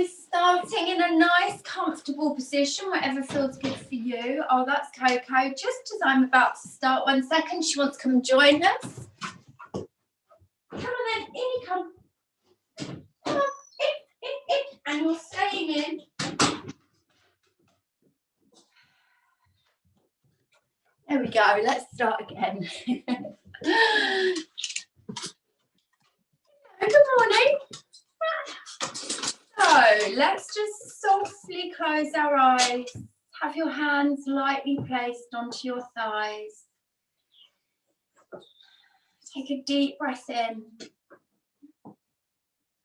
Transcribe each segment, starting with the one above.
So starting in a nice, comfortable position, whatever feels good for you. Oh, that's Coco. Just as I'm about to start, 1 second, she wants to come and join us. Come on then, in you come. Come on, in. And you're staying in. There we go, let's start again. Good morning. So let's just softly close our eyes. Have your hands lightly placed onto your thighs. Take a deep breath in.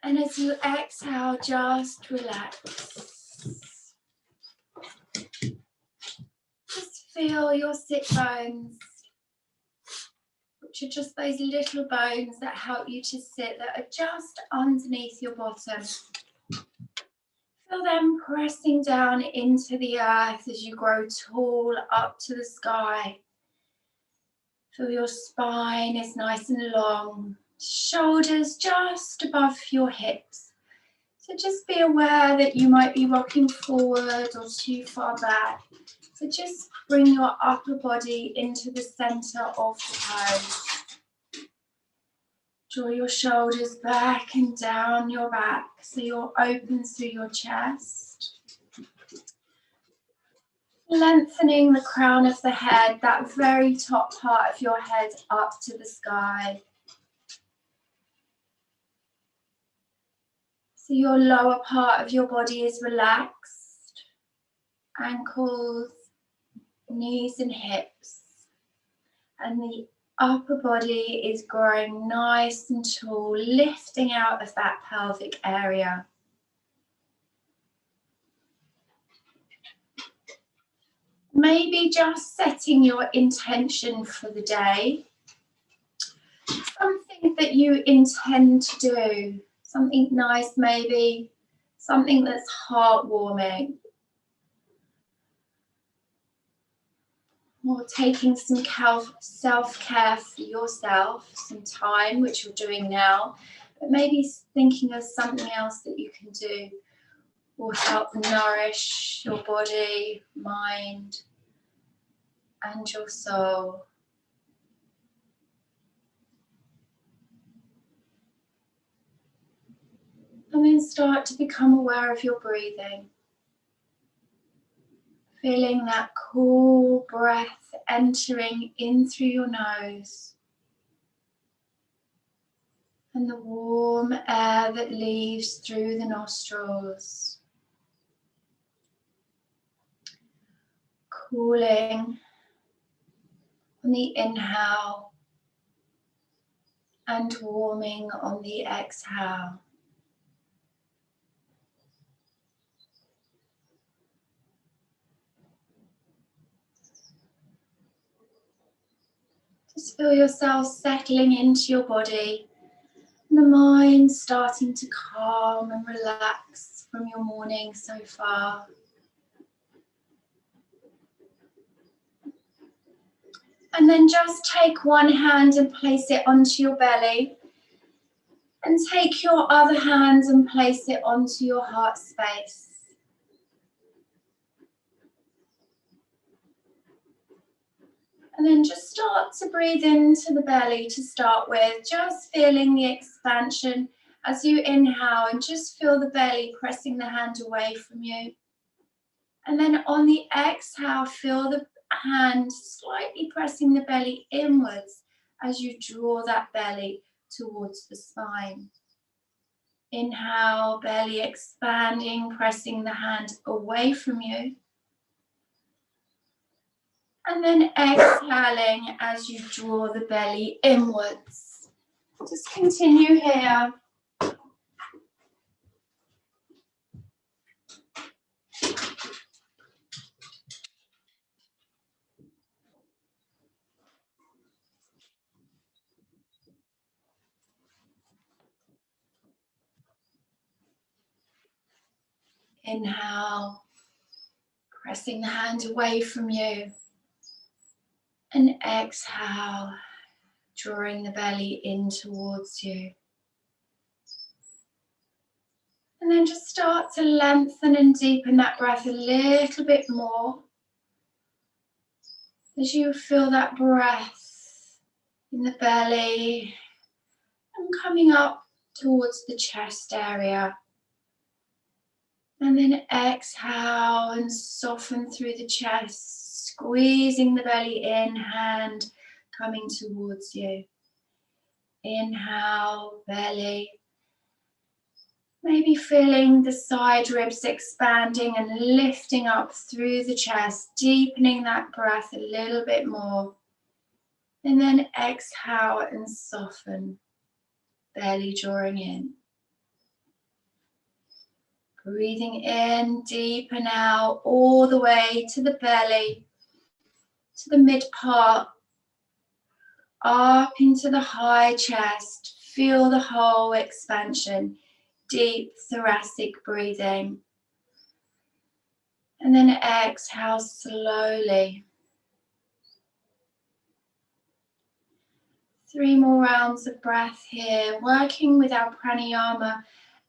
And as you exhale, just relax. Just feel your sit bones, which are just those little bones that help you to sit, that are just underneath your bottom. Feel them pressing down into the earth as you grow tall up to the sky. Feel your spine is nice and long, shoulders just above your hips. So just be aware that you might be rocking forward or too far back. So just bring your upper body into the center of the pose. Draw your shoulders back and down your back so you're open through your chest. Lengthening the crown of the head, that very top part of your head up to the sky. So your lower part of your body is relaxed. Ankles, knees and hips. And the upper body is growing nice and tall, lifting out of that pelvic area. Maybe just setting your intention for the day. Something that you intend to do. Something nice maybe. Something that's heartwarming. Or taking some self-care for yourself, some time, which you're doing now, but maybe thinking of something else that you can do will help nourish your body, mind, and your soul. And then start to become aware of your breathing. Feeling that cool breath entering in through your nose and the warm air that leaves through the nostrils. Cooling on the inhale and warming on the exhale. Just feel yourself settling into your body and the mind starting to calm and relax from your morning so far. And then just take one hand and place it onto your belly. And take your other hand and place it onto your heart space. And then just start to breathe into the belly to start with, just feeling the expansion as you inhale, and just feel the belly pressing the hand away from you. And then on the exhale, feel the hand slightly pressing the belly inwards as you draw that belly towards the spine. Inhale, belly expanding, pressing the hand away from you. And then exhaling as you draw the belly inwards. Just continue here. Inhale, pressing the hand away from you. And exhale, drawing the belly in towards you. And then just start to lengthen and deepen that breath a little bit more as you feel that breath in the belly and coming up towards the chest area. And then exhale and soften through the chest, squeezing the belly in, hand coming towards you. Inhale, belly. Maybe feeling the side ribs expanding and lifting up through the chest, deepening that breath a little bit more. And then exhale and soften, belly drawing in. Breathing in, deepen out all the way to the belly, to the mid part, up into the high chest. Feel the whole expansion, deep thoracic breathing. And then exhale slowly. 3 more rounds of breath here, working with our pranayama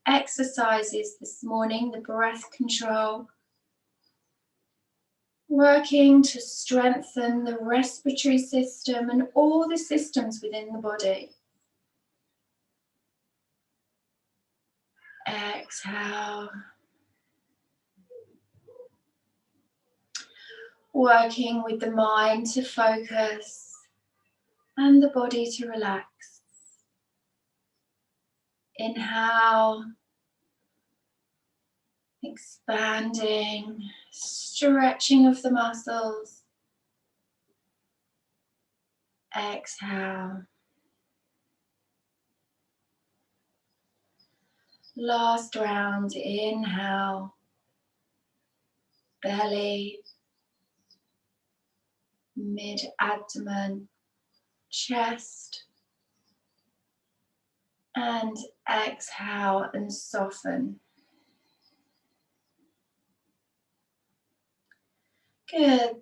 exercises this morning, the breath control. Working to strengthen the respiratory system and all the systems within the body. Exhale. Working with the mind to focus and the body to relax. Inhale. Expanding, stretching of the muscles. Exhale. Last round, inhale. Belly, mid-abdomen, chest. And exhale and soften. Good.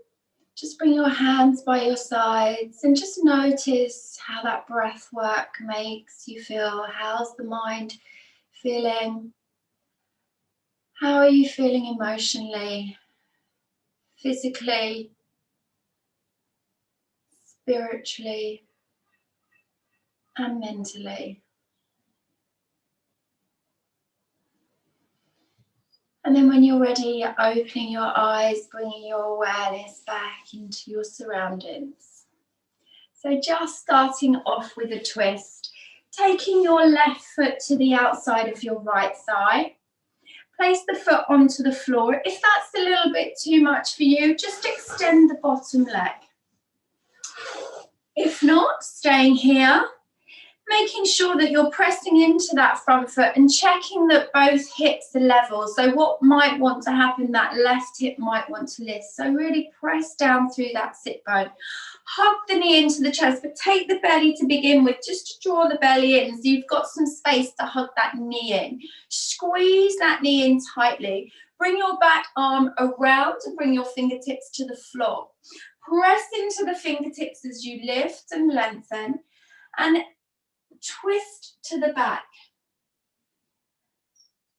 Just bring your hands by your sides and just notice how that breath work makes you feel. How's the mind feeling? How are you feeling emotionally, physically, spiritually, and mentally? And then when you're ready, opening your eyes, bringing your awareness back into your surroundings. So just starting off with a twist, taking your left foot to the outside of your right thigh. Place the foot onto the floor. If that's a little bit too much for you, just extend the bottom leg. If not, staying here, making sure that you're pressing into that front foot and checking that both hips are level. So what might want to happen, that left hip might want to lift. So really press down through that sit bone. Hug the knee into the chest, but take the belly to begin with, just to draw the belly in so you've got some space to hug that knee in. Squeeze that knee in tightly. Bring your back arm around and bring your fingertips to the floor. Press into the fingertips as you lift and lengthen and twist to the back.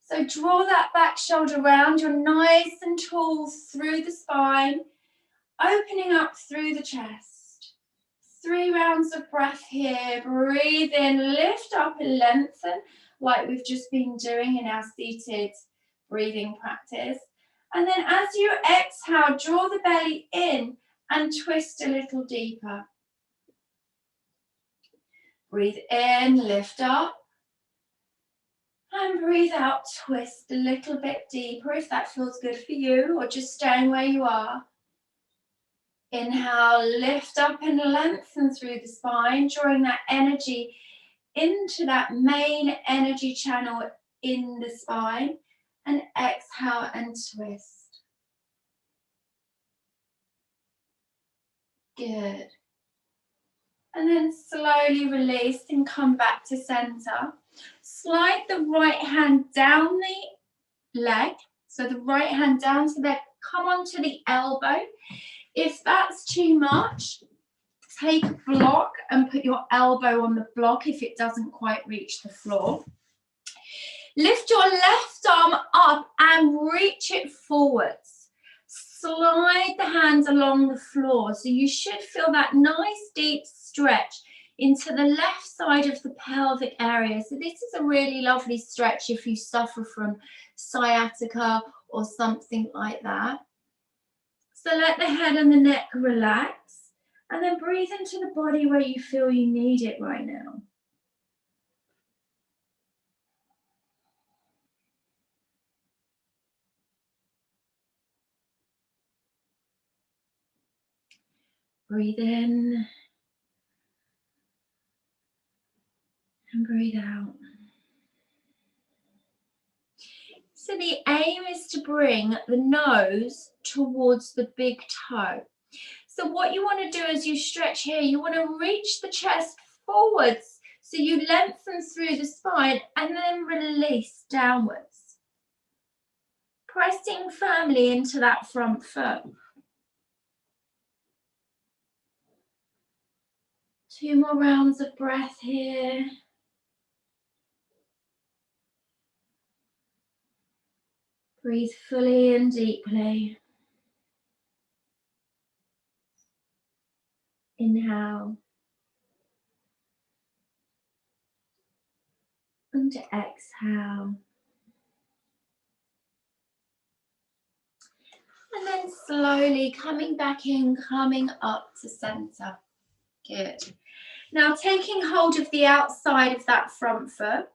So draw that back shoulder round. You're nice and tall through the spine, opening up through the chest. 3 rounds of breath here. Breathe in, lift up and lengthen like we've just been doing in our seated breathing practice. And then as you exhale, draw the belly in and twist a little deeper. Breathe in, lift up. And breathe out, twist a little bit deeper if that feels good for you, or just staying where you are. Inhale, lift up and lengthen through the spine, drawing that energy into that main energy channel in the spine. And exhale and twist. Good. And then slowly release and come back to center. Slide the right hand down the leg. So the right hand down to the, come onto the elbow. If that's too much, take a block and put your elbow on the block if it doesn't quite reach the floor. Lift your left arm up and reach it forwards. Slide the hands along the floor. So you should feel that nice deep stretch into the left side of the pelvic area. So this is a really lovely stretch if you suffer from sciatica or something like that. So let the head and the neck relax, and then breathe into the body where you feel you need it right now. Breathe in and breathe out. So the aim is to bring the nose towards the big toe. So what you want to do as you stretch here, you want to reach the chest forwards. So you lengthen through the spine and then release downwards. Pressing firmly into that front foot. 2 more rounds of breath here. Breathe fully and deeply. Inhale. And exhale. And then slowly coming back in, coming up to center. Good. Now taking hold of the outside of that front foot,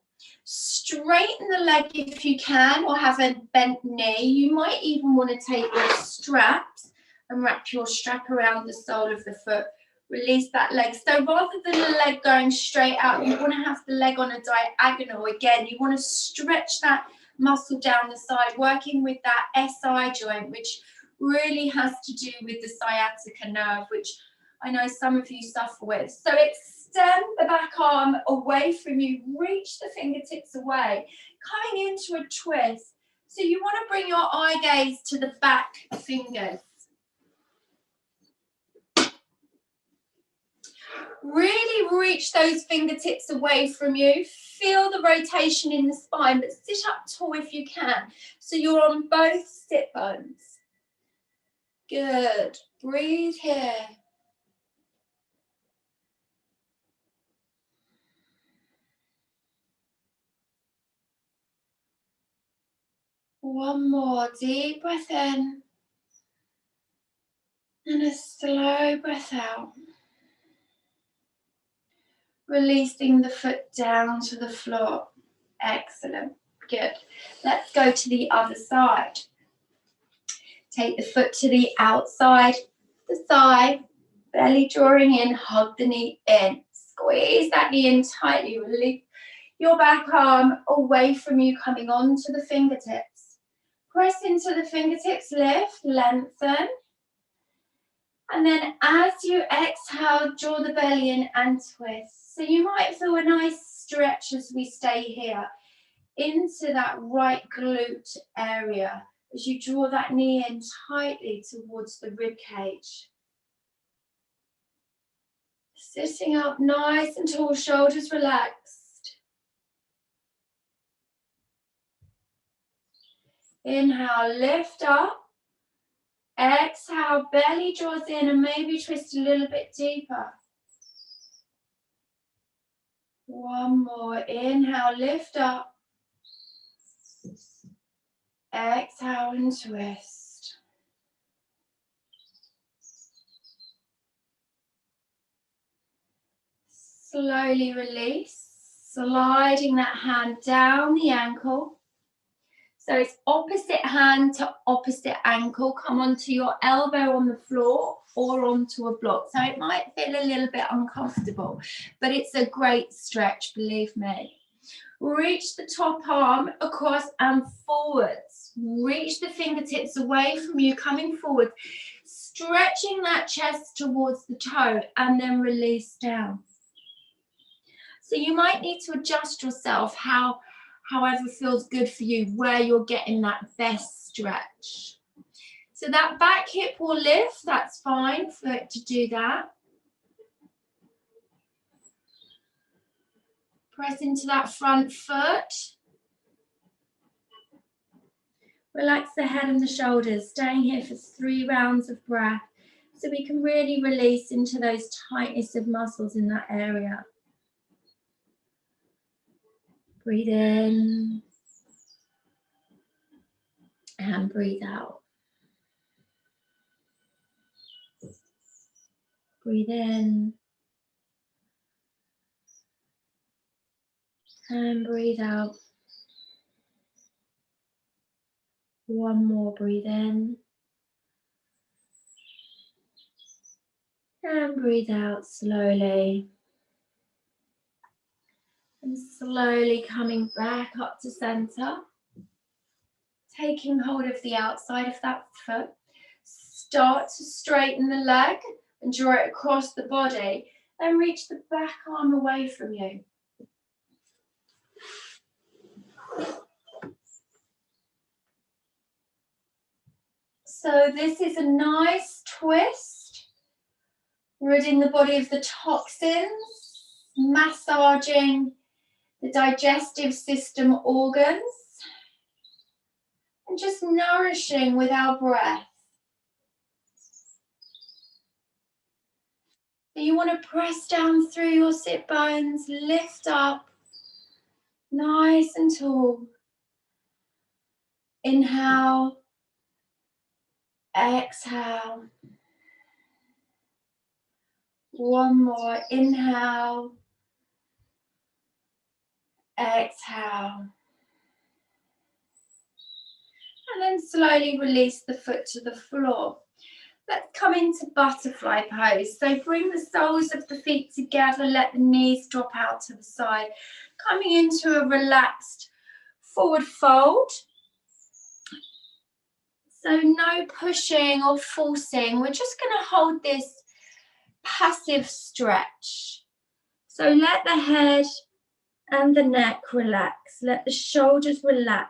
straighten the leg if you can, or have a bent knee. You might even want to take your straps and wrap your strap around the sole of the foot. Release that leg. So rather than the leg going straight out, you want to have the leg on a diagonal. Again, you want to stretch that muscle down the side, working with that SI joint, which really has to do with the sciatica nerve, which I know some of you suffer with. So extend the back arm away from you, reach the fingertips away, coming into a twist. So you want to bring your eye gaze to the back fingers. Really reach those fingertips away from you. Feel the rotation in the spine, but sit up tall if you can. So you're on both sit bones. Good. Breathe here. One more deep breath in. And a slow breath out. Releasing the foot down to the floor. Excellent. Good. Let's go to the other side. Take the foot to the outside, the thigh, belly drawing in, hug the knee in. Squeeze that knee in tightly. Release your back arm away from you, coming onto the fingertips. Press into the fingertips, lift, lengthen. And then as you exhale, draw the belly in and twist. So you might feel a nice stretch as we stay here into that right glute area as you draw that knee in tightly towards the rib cage. Sitting up nice and tall, shoulders relaxed. Inhale, lift up. Exhale, belly draws in and maybe twist a little bit deeper. One more. Inhale, lift up. Exhale and twist. Slowly release, sliding that hand down the ankle. So it's opposite hand to opposite ankle. Come onto your elbow on the floor or onto a block. So it might feel a little bit uncomfortable, but it's a great stretch, believe me. Reach the top arm across and forwards. Reach the fingertips away from you, coming forward. Stretching that chest towards the toe and then release down. So you might need to adjust yourself however feels good for you, where you're getting that best stretch. So that back hip will lift, that's fine for it to do that. Press into that front foot. Relax the head and the shoulders, staying here for 3 rounds of breath so we can really release into those tightness of muscles in that area. Breathe in and breathe out. Breathe in and breathe out. One more, breathe in and breathe out slowly. And slowly coming back up to center. Taking hold of the outside of that foot. Start to straighten the leg and draw it across the body. Then reach the back arm away from you. So this is a nice twist, ridding the body of the toxins, massaging the digestive system organs, and just nourishing with our breath. So you want to press down through your sit bones, lift up, nice and tall. Inhale, exhale. One more, inhale, exhale. And then slowly release the foot to the floor. Let's come into butterfly pose. So bring the soles of the feet together, let the knees drop out to the side. Coming into a relaxed forward fold. So no pushing or forcing. We're just going to hold this passive stretch. So let the head and the neck relax. Let the shoulders relax.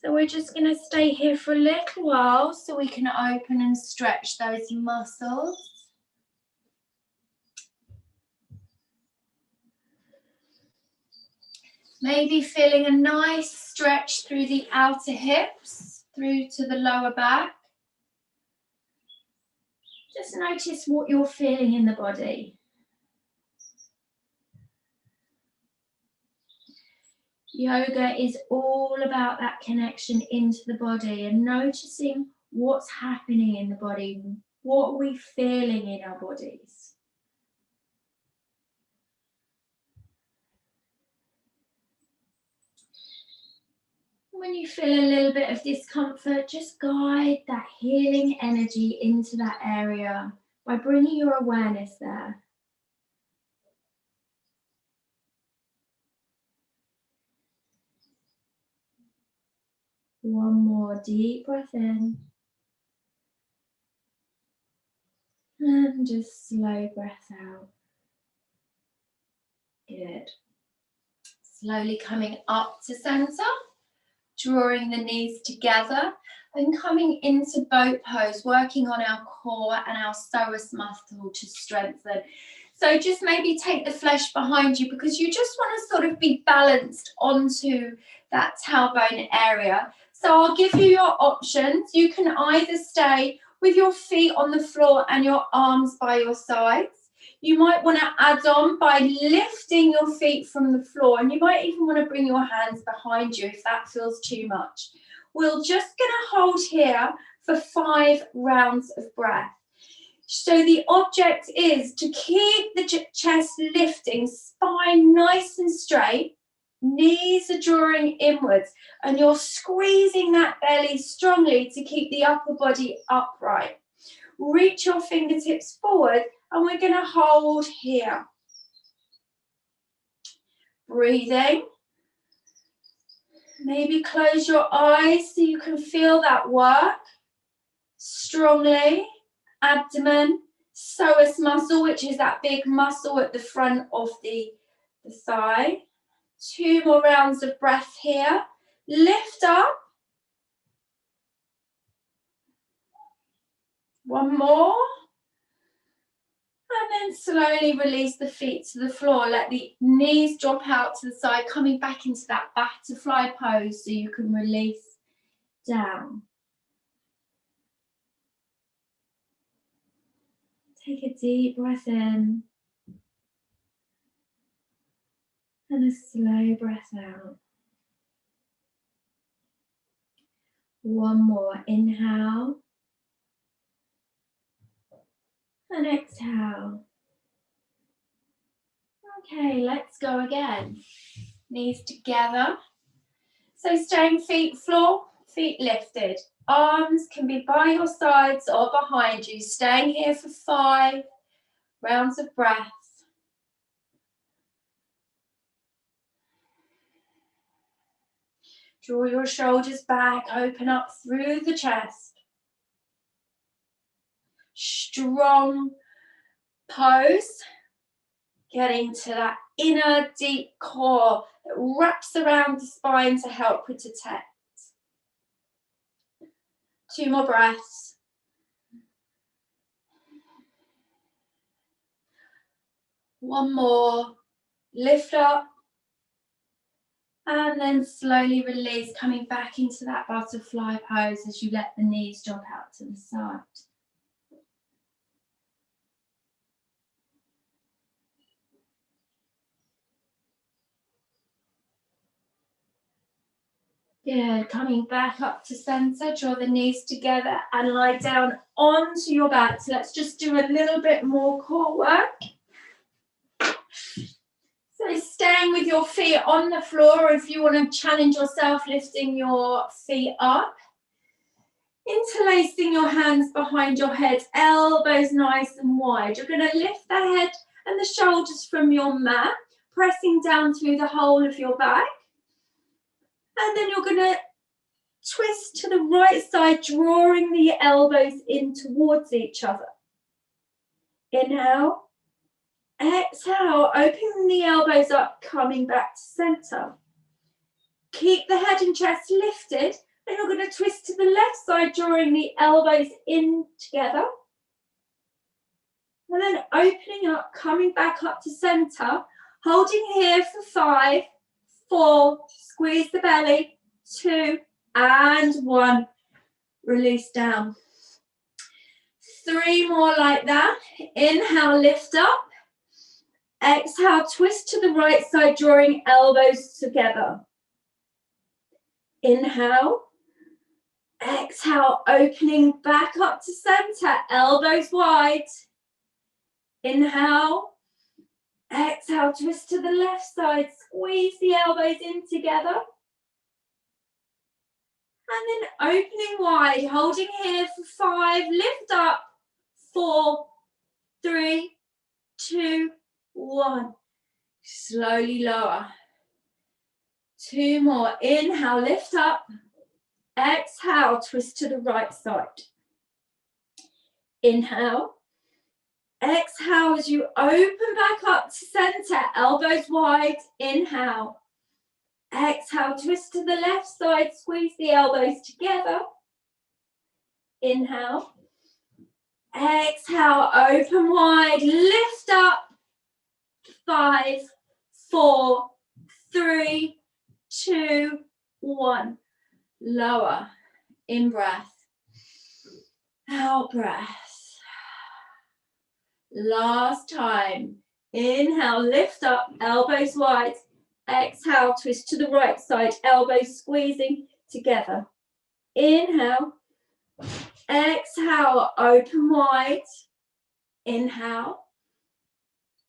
So we're just going to stay here for a little while so we can open and stretch those muscles. Maybe feeling a nice stretch through the outer hips, through to the lower back. Just notice what you're feeling in the body. Yoga is all about that connection into the body and noticing what's happening in the body. What are we feeling in our bodies? When you feel a little bit of discomfort, just guide that healing energy into that area by bringing your awareness there. One more deep breath in. And just slow breath out. Good. Slowly coming up to center, drawing the knees together and coming into boat pose, working on our core and our psoas muscle to strengthen. So just maybe take the flesh behind you because you just want to sort of be balanced onto that tailbone area. So I'll give you your options. You can either stay with your feet on the floor and your arms by your sides. You might want to add on by lifting your feet from the floor, and you might even want to bring your hands behind you if that feels too much. We're just going to hold here for 5 rounds of breath. So the object is to keep the chest lifting, spine nice and straight, knees are drawing inwards, and you're squeezing that belly strongly to keep the upper body upright. Reach your fingertips forward, and we're going to hold here. Breathing. Maybe close your eyes so you can feel that work strongly. Abdomen, psoas muscle, which is that big muscle at the front of the thigh. 2 more rounds of breath here. Lift up. 1 more. And then slowly release the feet to the floor. Let the knees drop out to the side, coming back into that butterfly pose so you can release down. Take a deep breath in and a slow breath out. One more. Inhale and exhale. Okay, let's go again. Knees together. So staying feet floor, feet lifted. Arms can be by your sides or behind you. Staying here for 5 rounds of breath. Draw your shoulders back, open up through the chest. Strong pose. Getting to that inner deep core that wraps around the spine to help protect. 2 more breaths. One more. Lift up. And then slowly release, coming back into that butterfly pose as you let the knees drop out to the side. Good, coming back up to center, draw the knees together and lie down onto your back. So let's just do a little bit more core work. So staying with your feet on the floor, if you want to challenge yourself, lifting your feet up. Interlacing your hands behind your head, elbows nice and wide. You're going to lift the head and the shoulders from your mat, pressing down through the whole of your back. And then you're going to twist to the right side, drawing the elbows in towards each other. Inhale. Exhale, opening the elbows up, coming back to center. Keep the head and chest lifted, and you're going to twist to the left side, drawing the elbows in together. And then opening up, coming back up to center, holding here for 5, 4, squeeze the belly, 2, and 1. Release down. 3 more like that. Inhale, lift up. Exhale, twist to the right side, drawing elbows together. Inhale. Exhale, opening back up to center, elbows wide. Inhale. Exhale, twist to the left side, squeeze the elbows in together. And then opening wide, holding here for 5, lift up, 4, 3, 2, 1. Slowly lower. 2 more. Inhale, lift up. Exhale, twist to the right side. Inhale. Exhale as you open back up to center, elbows wide. Inhale. Exhale, twist to the left side, squeeze the elbows together. Inhale. Exhale, open wide, lift up. 5, 4, 3, 2, 1. Lower. In breath. Out breath. Last time. Inhale, lift up, elbows wide. Exhale, twist to the right side, elbows squeezing together. Inhale. Exhale, open wide. Inhale.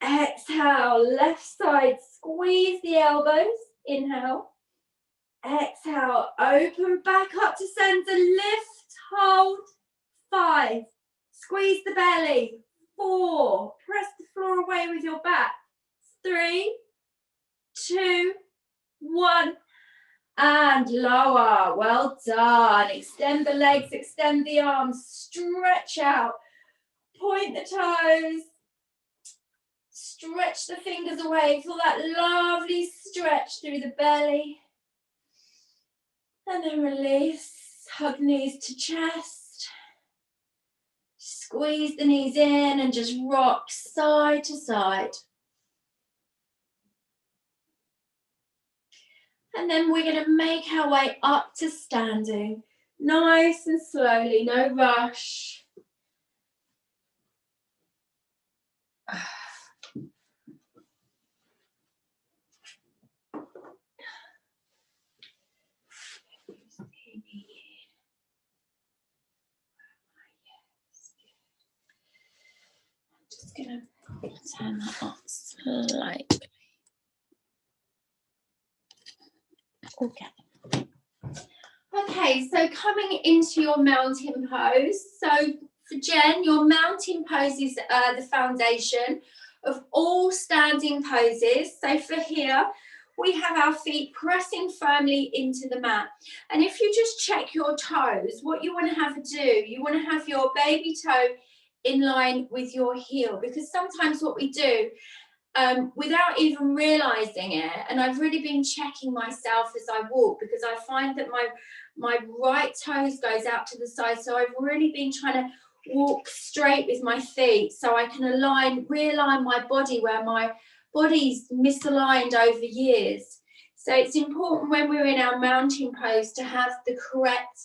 Exhale, left side, squeeze the elbows. Inhale. Exhale, open back up to center, lift, hold. 5, squeeze the belly. 4, press the floor away with your back. 3, 2, 1, and lower. Well done. Extend the legs, extend the arms, stretch out. Point the toes. Stretch the fingers away. Feel that lovely stretch through the belly. And then release. Hug knees to chest. Squeeze the knees in and just rock side to side. And then we're going to make our way up to standing. Nice and slowly, no rush. Just going to turn that up slightly. Okay. Okay, so coming into your mountain pose. So for Jen, your mountain pose is the foundation of all standing poses. So for here, we have our feet pressing firmly into the mat. And if you just check your toes, what you want to have to do, you want to have your baby toe in line with your heel, because sometimes what we do, without even realizing it, and I've really been checking myself as I walk, because I find that my right toes goes out to the side, so I've really been trying to walk straight with my feet so I can realign my body where my body's misaligned over years. So it's important when we're in our mountain pose to have the correct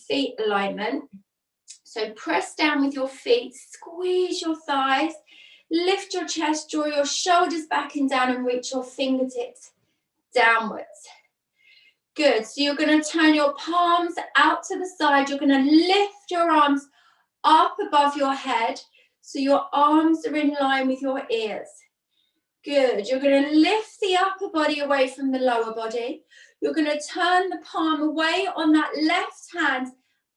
feet alignment. So press down with your feet, squeeze your thighs, lift your chest, draw your shoulders back and down, and reach your fingertips downwards. Good. So you're going to turn your palms out to the side. You're going to lift your arms up above your head so your arms are in line with your ears. Good. You're going to lift the upper body away from the lower body. You're going to turn the palm away on that left hand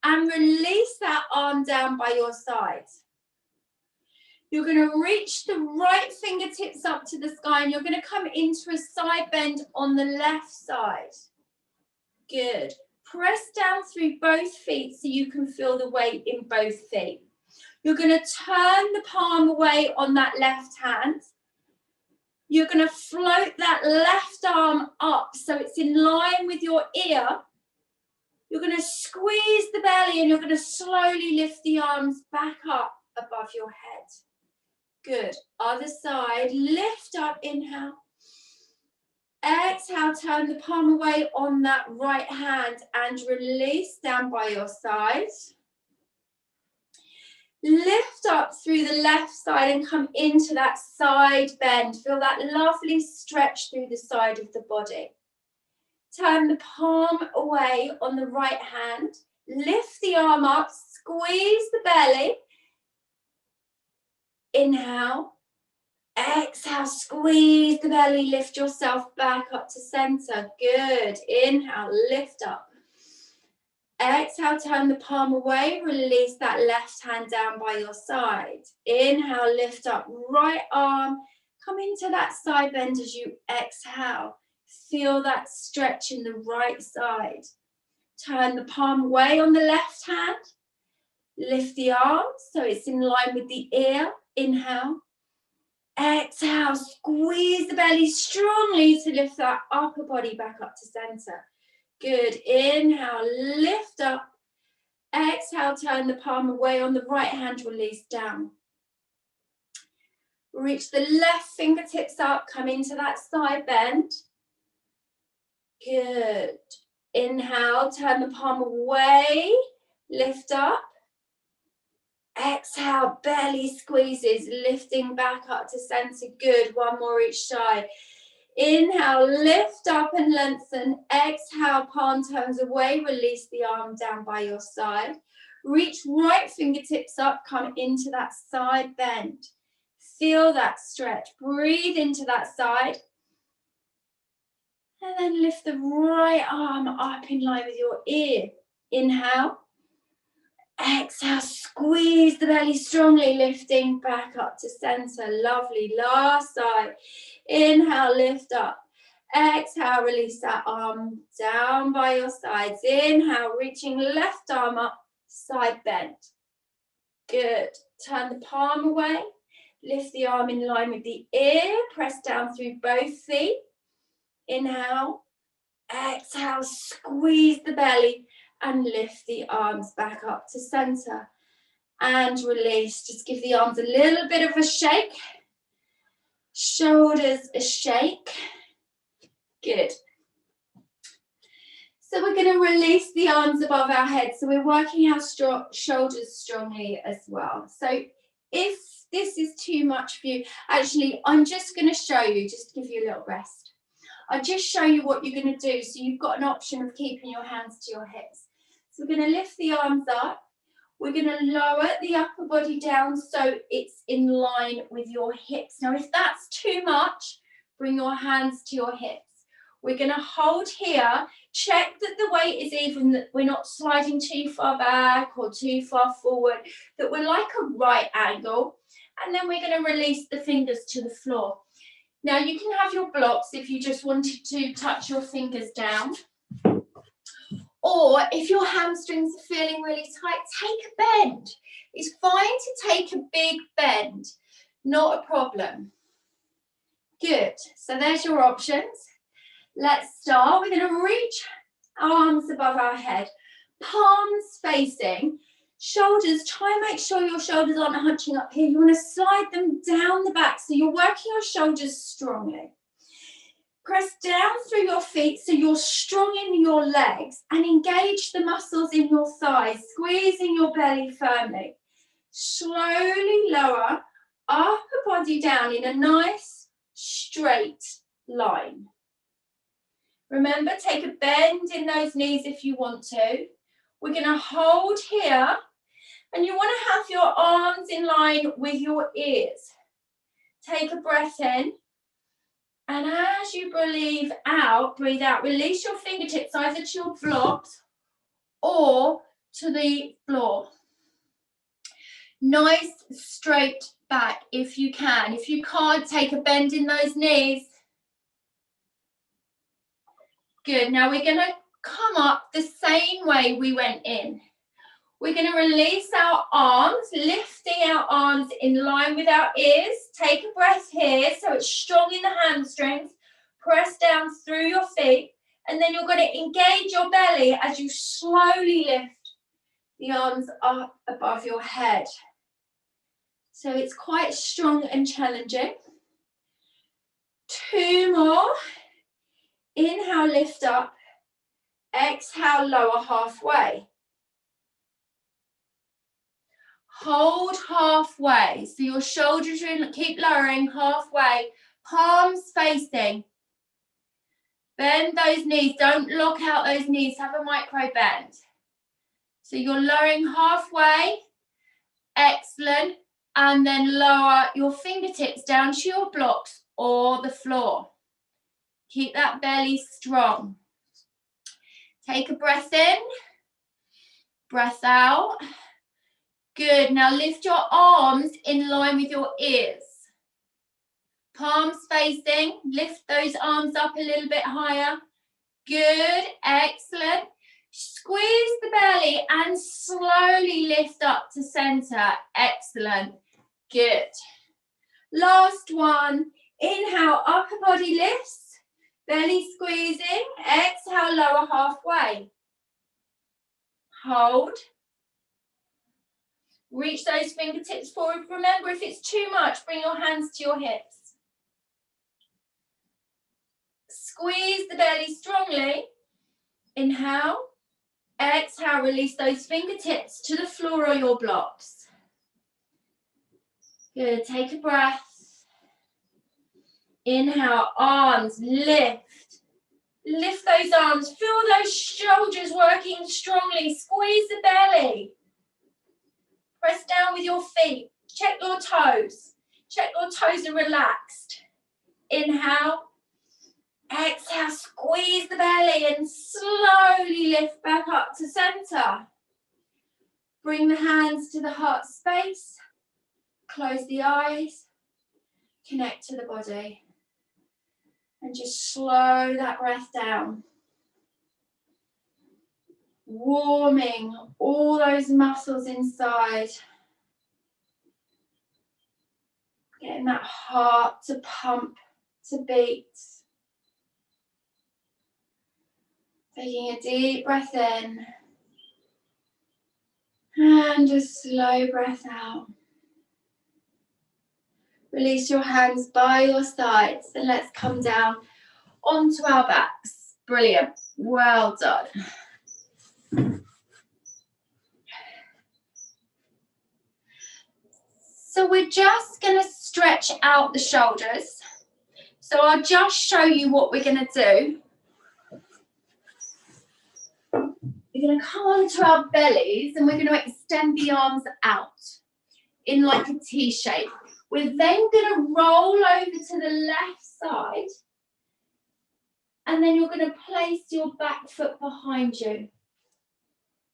and release that arm down by your side. You're going to reach the right fingertips up to the sky, and you're going to come into a side bend on the left side. Good. Press down through both feet so you can feel the weight in both feet. You're going to turn the palm away on that left hand. You're going to float that left arm up so it's in line with your ear. You're going to squeeze the belly, and you're going to slowly lift the arms back up above your head. Good. Other side. Lift up, inhale. Exhale, turn the palm away on that right hand and release down by your side. Lift up through the left side and come into that side bend. Feel that lovely stretch through the side of the body. Turn the palm away on the right hand. Lift the arm up, squeeze the belly. Inhale. Exhale, squeeze the belly, lift yourself back up to center. Good. Inhale, lift up. Exhale, turn the palm away, release that left hand down by your side. Inhale, lift up, right arm, come into that side bend as you exhale. Feel that stretch in the right side. Turn the palm away on the left hand. Lift the arm so it's in line with the ear. Inhale. Exhale, squeeze the belly strongly to lift that upper body back up to center. Good. Inhale, lift up. Exhale, turn the palm away on the right hand, release down. Reach the left fingertips up, come into that side bend. Good. Inhale, turn the palm away, lift up. Exhale, belly squeezes, lifting back up to center. Good. One more each side. Inhale, lift up and lengthen. Exhale, palm turns away, release the arm down by your side. Reach right fingertips up, come into that side bend. Feel that stretch. Breathe into that side. And then lift the right arm up in line with your ear. Inhale. Exhale, squeeze the belly strongly, lifting back up to center. Lovely. Last side. Inhale, lift up. Exhale, release that arm down by your sides. Inhale, reaching left arm up, side bend. Good. Turn the palm away. Lift the arm in line with the ear. Press down through both feet. Inhale. Exhale, squeeze the belly and lift the arms back up to center. and release. Just give the arms a little bit of a shake. Shoulders a shake. Good. So we're going to release the arms above our head. So we're working our shoulders strongly as well. So if this is too much for you, actually, I'm just going to show you, just to give you a little rest. I'll just show you what you're going to do. So you've got an option of keeping your hands to your hips. So we're going to lift the arms up. We're going to lower the upper body down so it's in line with your hips. Now, if that's too much, bring your hands to your hips. We're going to hold here. Check that the weight is even, that we're not sliding too far back or too far forward, that we're like a right angle. And then we're going to release the fingers to the floor. Now, you can have your blocks if you just wanted to touch your fingers down. Or if your hamstrings are feeling really tight, take a bend. It's fine to take a big bend, not a problem. Good, so there's your options. Let's start. We're going to reach arms above our head, palms facing, shoulders. Try and make sure your shoulders aren't hunching up here. You want to slide them down the back so you're working your shoulders strongly. Press down through your feet so you're strong in your legs and engage the muscles in your thighs, squeezing your belly firmly. Slowly lower upper body down in a nice straight line. Remember, take a bend in those knees if you want to. We're going to hold here and you want to have your arms in line with your ears. Take a breath in. And as you breathe out, release your fingertips either to your blocks or to the floor. Nice straight back if you can. If you can't, take a bend in those knees. Good. Now we're going to come up the same way we went in. We're going to release our arms, lifting our arms in line with our ears. Take a breath here so it's strong in the hamstrings. Press down through your feet. And then you're going to engage your belly as you slowly lift the arms up above your head. So it's quite strong and challenging. 2 more. Inhale, lift up. Exhale, lower halfway. Hold halfway. So your shoulders keep lowering halfway. Palms facing. Bend those knees. Don't lock out those knees. Have a micro bend. So you're lowering halfway. Excellent. And then lower your fingertips down to your blocks or the floor. Keep that belly strong. Take a breath in. Breath out. Good. Now lift your arms in line with your ears. Palms facing. Lift those arms up a little bit higher. Good. Excellent. Squeeze the belly and slowly lift up to center. Excellent. Good. Last one. Inhale, upper body lifts. Belly squeezing. Exhale, lower halfway. Hold. Reach those fingertips forward. Remember, if it's too much, bring your hands to your hips. Squeeze the belly strongly. Inhale. Exhale, release those fingertips to the floor or your blocks. Good. Take a breath. Inhale, arms lift. Lift those arms. Feel those shoulders working strongly. Squeeze the belly. Press down with your feet. Check your toes. Check your toes are relaxed. Inhale. Exhale, squeeze the belly and slowly lift back up to center. Bring the hands to the heart space. Close the eyes. Connect to the body. And just slow that breath down. Warming all those muscles inside. Getting that heart to pump, to beat. Taking a deep breath in. And a slow breath out. Release your hands by your sides and let's come down onto our backs. Brilliant. Well done. So we're just going to stretch out the shoulders. So I'll just show you what we're going to do. We're going to come onto our bellies and we're going to extend the arms out in like a T shape. We're then going to roll over to the left side and then you're going to place your back foot behind you.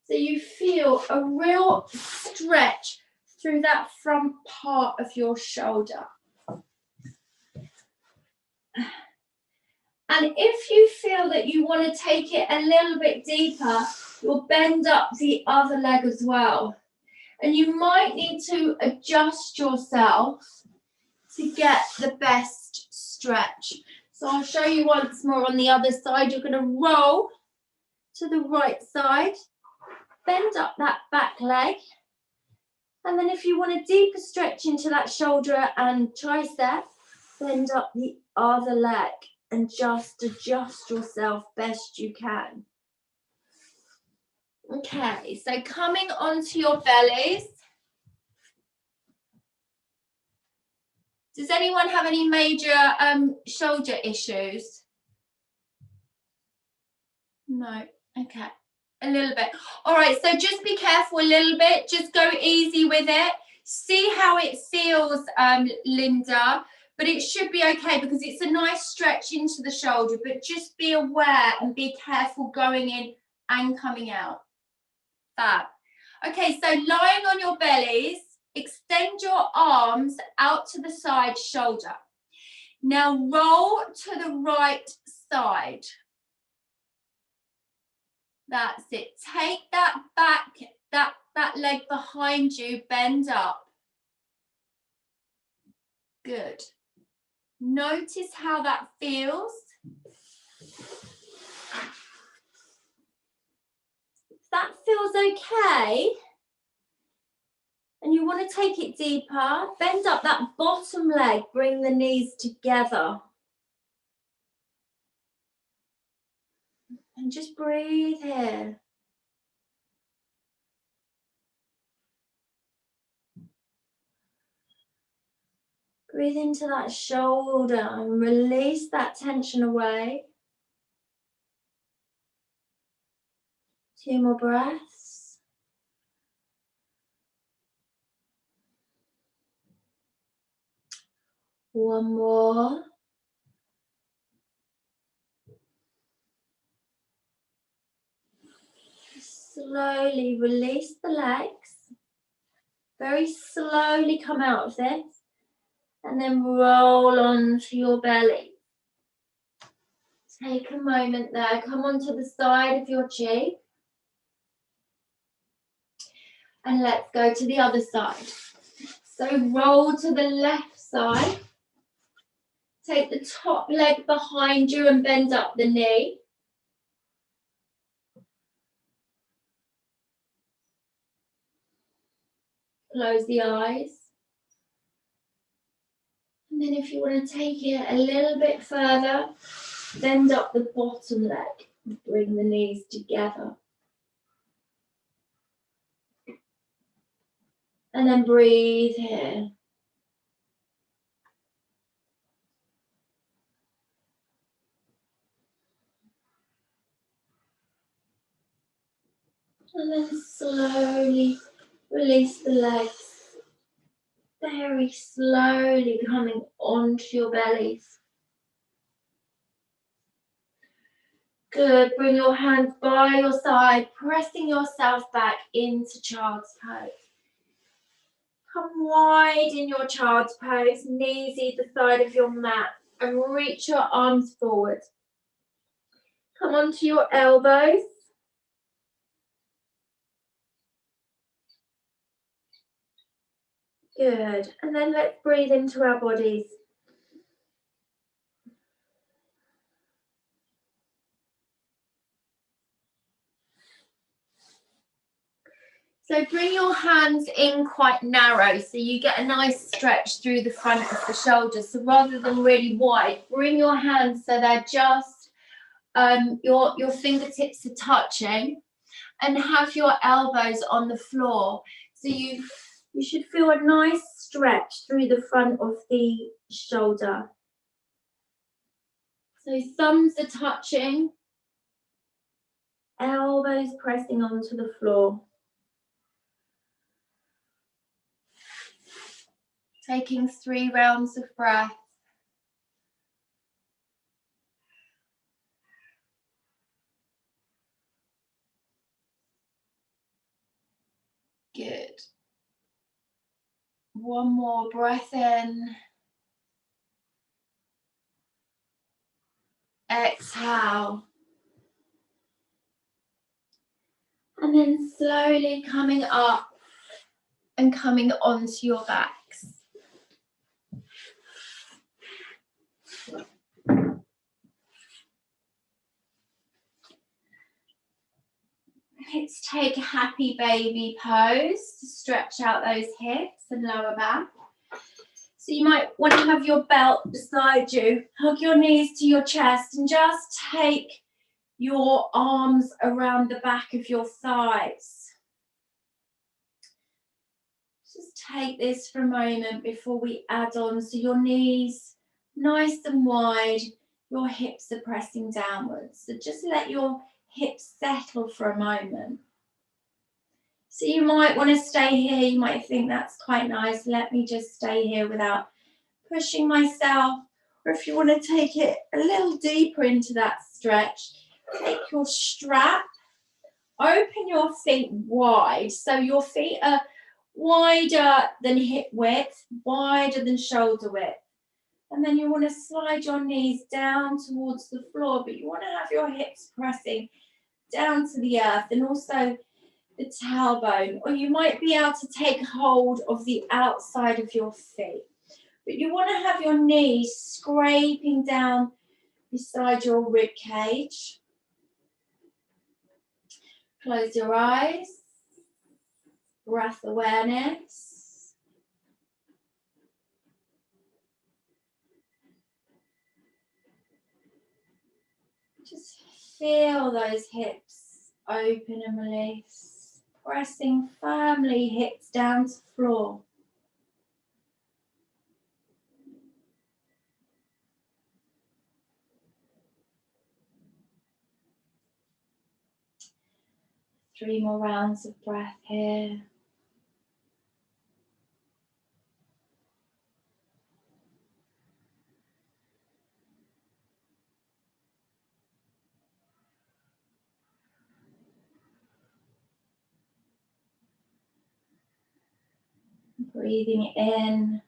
So you feel a real stretch through that front part of your shoulder. And if you feel that you want to take it a little bit deeper, you'll bend up the other leg as well. And you might need to adjust yourself to get the best stretch. So I'll show you once more on the other side. You're going to roll to the right side, bend up that back leg. And then if you want a deeper stretch into that shoulder and tricep, bend up the other leg and just adjust yourself best you can. Okay, so coming onto your bellies. Does anyone have any major shoulder issues? No, okay, a little bit. All right, so just be careful a little bit, just go easy with it. See how it feels, Linda, but it should be okay because it's a nice stretch into the shoulder, but just be aware and be careful going in and coming out. Fab. Okay, so lying on your bellies, extend your arms out to the side shoulder. Now roll to the right side. That's it. Take that back, that leg behind you, bend up. Good. Notice how that feels. If that feels okay, and you want to take it deeper, bend up that bottom leg, bring the knees together. And just breathe here. Breathe into that shoulder and release that tension away. 2 more breaths. One more. Slowly release the legs. Very slowly come out of this. And then roll onto your belly. Take a moment there. Come onto the side of your cheek. And let's go to the other side. So roll to the left side. Take the top leg behind you and bend up the knee. Close the eyes. And then if you want to take it a little bit further, bend up the bottom leg and bring the knees together. And then breathe here. And then slowly release the legs. Very slowly coming onto your bellies. Good. Bring your hands by your side, pressing yourself back into child's pose. Come wide in your child's pose, knees either side of your mat, and reach your arms forward. Come onto your elbows. Good. And then let's breathe into our bodies. So bring your hands in quite narrow so you get a nice stretch through the front of the shoulders. So rather than really wide, bring your hands so they're just, your fingertips are touching, and have your elbows on the floor. So you should feel a nice stretch through the front of the shoulder. So thumbs are touching, elbows pressing onto the floor. Taking 3 rounds of breath. Good. One more breath in. Exhale. And then slowly coming up and coming onto your backs. Let's take a happy baby pose to stretch out those hips and lower back. So you might want to have your belt beside you, hug your knees to your chest and just take your arms around the back of your thighs. Just take this for a moment before we add on. So your knees nice and wide, your hips are pressing downwards. So just let your hips settle for a moment. So you might want to stay here. You might think that's quite nice. Let me just stay here without pushing myself. Or if you want to take it a little deeper into that stretch, take your strap, open your feet wide. So your feet are wider than hip width, wider than shoulder width. And then you want to slide your knees down towards the floor, but you want to have your hips pressing down to the earth and also the tailbone. Or you might be able to take hold of the outside of your feet. But you want to have your knees scraping down beside your rib cage. Close your eyes. Breath awareness. Just feel those hips open and release. Pressing firmly hips down to the floor. Three more rounds of breath here. Breathing in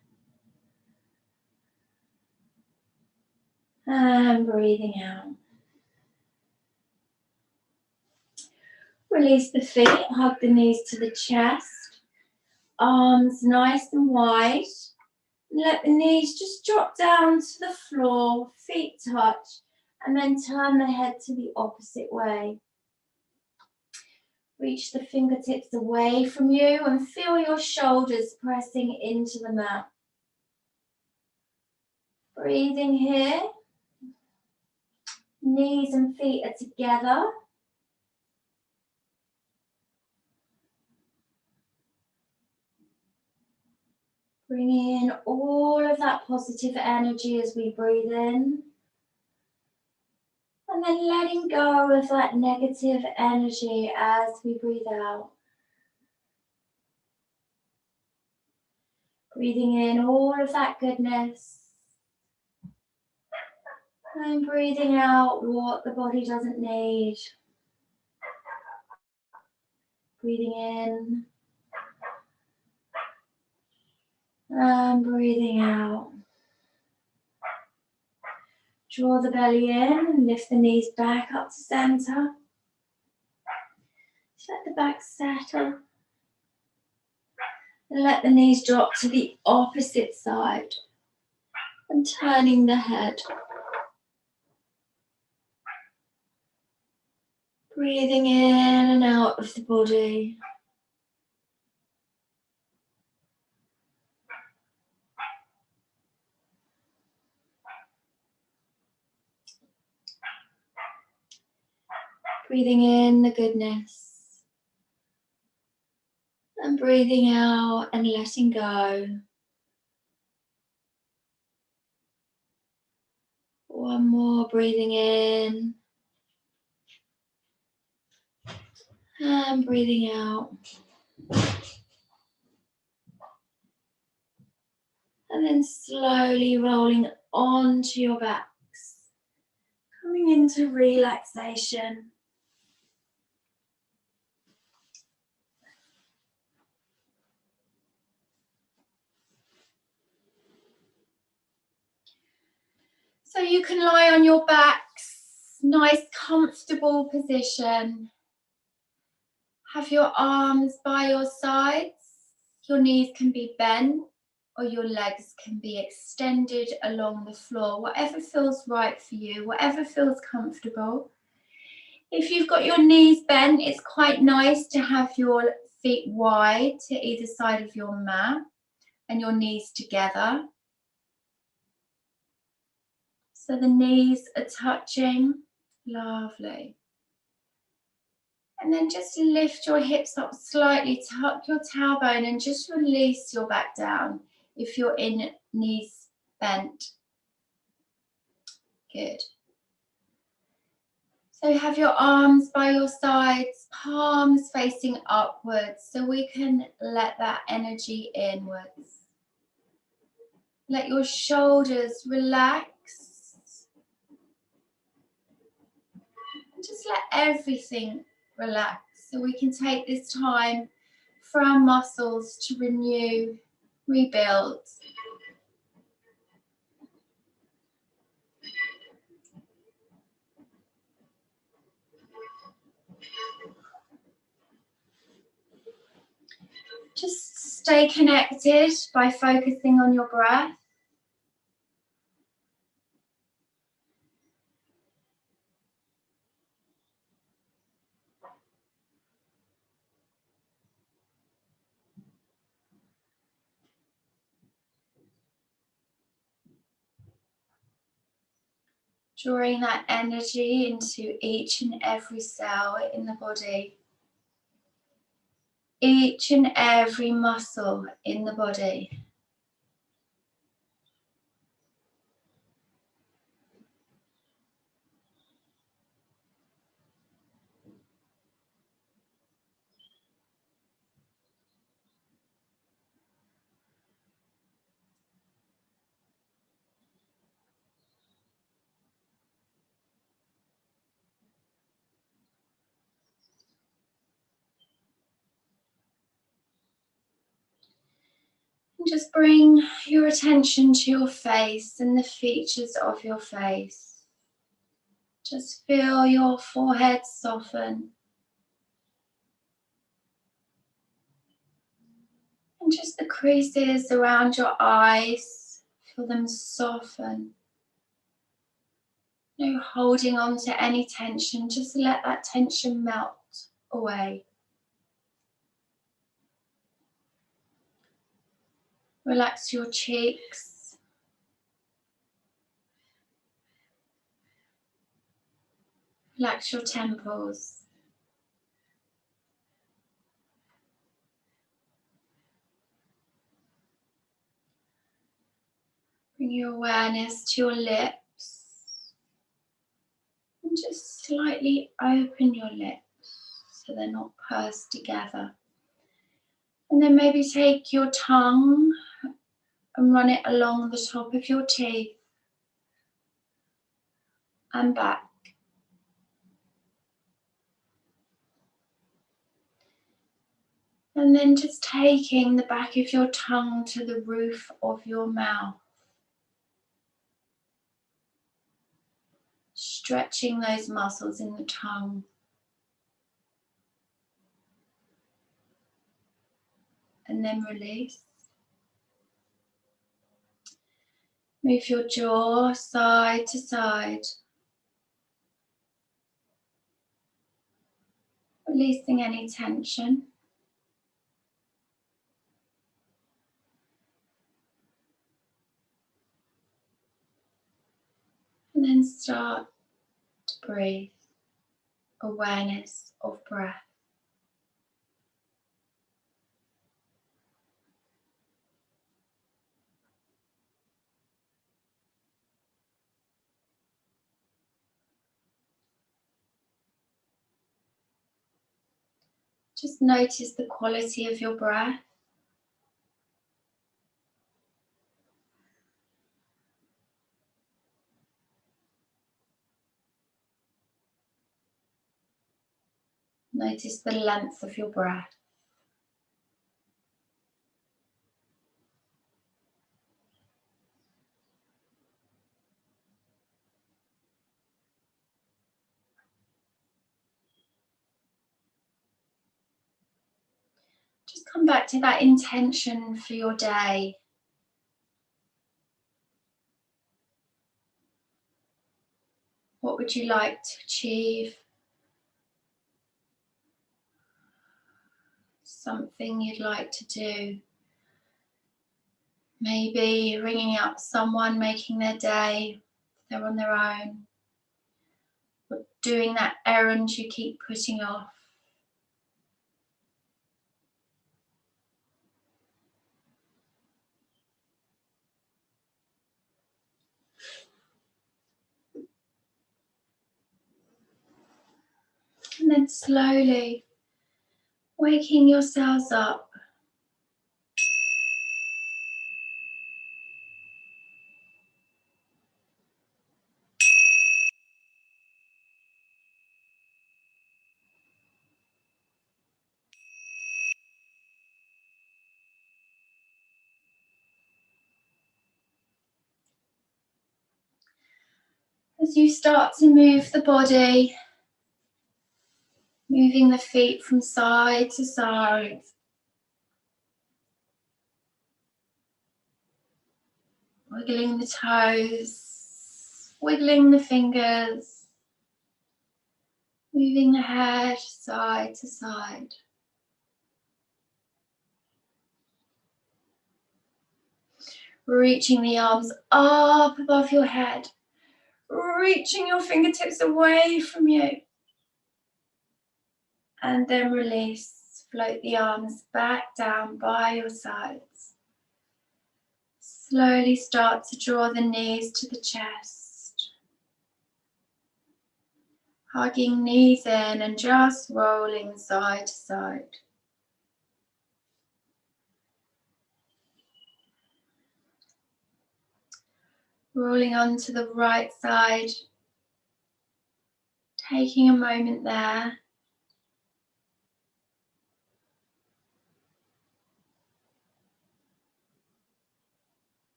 and breathing out. Release the feet, hug the knees to the chest, arms nice and wide. Let the knees just drop down to the floor, feet touch, and then turn the head to the opposite way. Reach the fingertips away from you and feel your shoulders pressing into the mat. Breathing here. Knees and feet are together. Bringing in all of that positive energy as we breathe in. And then letting go of that negative energy as we breathe out. Breathing in all of that goodness. And breathing out what the body doesn't need. Breathing in. And breathing out. Draw the belly in and lift the knees back up to center. Just let the back settle. And let the knees drop to the opposite side. And turning the head. Breathing in and out of the body. Breathing in the goodness and breathing out and letting go. One more, breathing in and breathing out. And then slowly rolling onto your backs, coming into relaxation. So you can lie on your backs, nice comfortable position. Have your arms by your sides. Your knees can be bent or your legs can be extended along the floor, whatever feels right for you, whatever feels comfortable. If you've got your knees bent, it's quite nice to have your feet wide to either side of your mat and your knees together. So the knees are touching. Lovely. And then just lift your hips up slightly, tuck your tailbone and just release your back down if you're in knees bent. Good. So have your arms by your sides, palms facing upwards, so we can let that energy inwards. Let your shoulders relax. And just let everything relax, so we can take this time for our muscles to renew, rebuild. Just stay connected by focusing on your breath. Drawing that energy into each and every cell in the body. Each and every muscle in the body. And just bring your attention to your face and the features of your face. Just feel your forehead soften. And just the creases around your eyes, feel them soften. No holding on to any tension, just let that tension melt away. Relax your cheeks. Relax your temples. Bring your awareness to your lips. And just slightly open your lips so they're not pursed together. And then maybe take your tongue and run it along the top of your teeth and back. And then just taking the back of your tongue to the roof of your mouth. Stretching those muscles in the tongue. And then release. Move your jaw side to side. Releasing any tension. And then start to breathe. awareness of breath. Just notice the quality of your breath. Notice the length of your breath. Just come back to that intention for your day. What would you like to achieve? Something you'd like to do. Maybe ringing up someone, making their day, if they're on their own. Or doing that errand you keep putting off. And then slowly waking yourselves up. As you start to move the body, moving the feet from side to side. Wiggling the toes, wiggling the fingers, moving the head side to side. Reaching the arms up above your head, reaching your fingertips away from you. And then release, float the arms back down by your sides. Slowly start to draw the knees to the chest. Hugging knees in and just rolling side to side. Rolling onto the right side. Taking a moment there.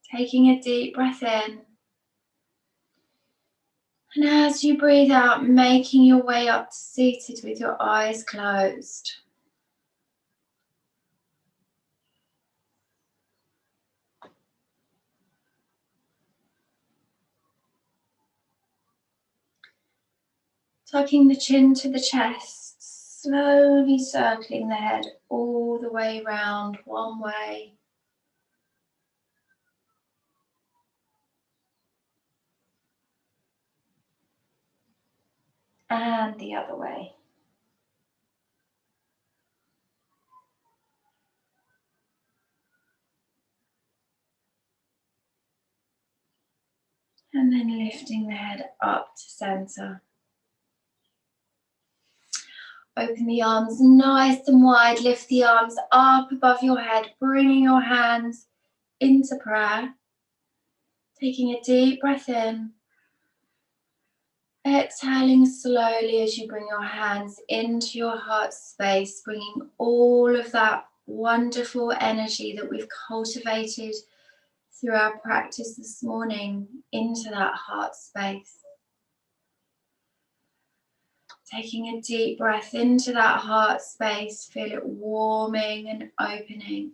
Taking a deep breath in. And as you breathe out, making your way up to seated with your eyes closed. Tucking the chin to the chest, slowly circling the head all the way round one way. And the other way. And then lifting the head up to center. Open the arms nice and wide. Lift the arms up above your head, bringing your hands into prayer. Taking a deep breath in. Exhaling slowly as you bring your hands into your heart space, bringing all of that wonderful energy that we've cultivated through our practice this morning into that heart space. Taking a deep breath into that heart space, feel it warming and opening.